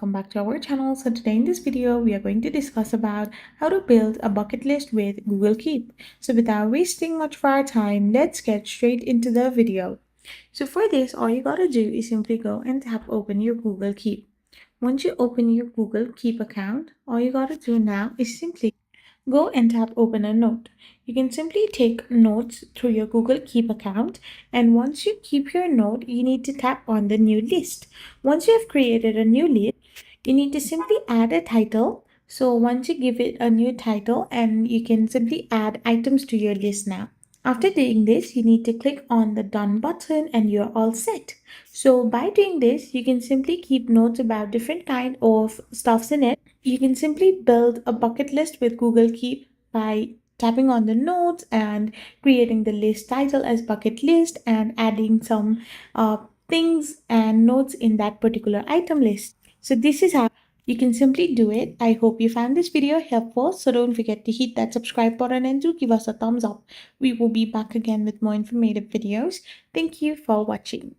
welcome back to our channel. So today in this video we are going to discuss about how to build a bucket list with Google Keep. So without wasting much of our time, let's get straight into the video. So for this, all you gotta do is simply go and tap open your Google Keep. Once you open your Google Keep account, all you gotta do now is simply go and tap open a note. You can simply take notes through your Google Keep account, and once you keep your note, you need to tap on the new list. Once you have created a new list, you need to simply add a title. So once you give it a new title, and you can simply add items to your list now. After doing this, you need to click on the done button and you're all set. So by doing this, you can simply keep notes about different kind of stuffs in it. You can simply build a bucket list with Google Keep by tapping on the notes and creating the list title as bucket list and adding some things and notes in that particular item list. So this is how you can simply do it. I hope you found this video helpful. So don't forget to hit that subscribe button and do give us a thumbs up. We will be back again with more informative videos. Thank you for watching.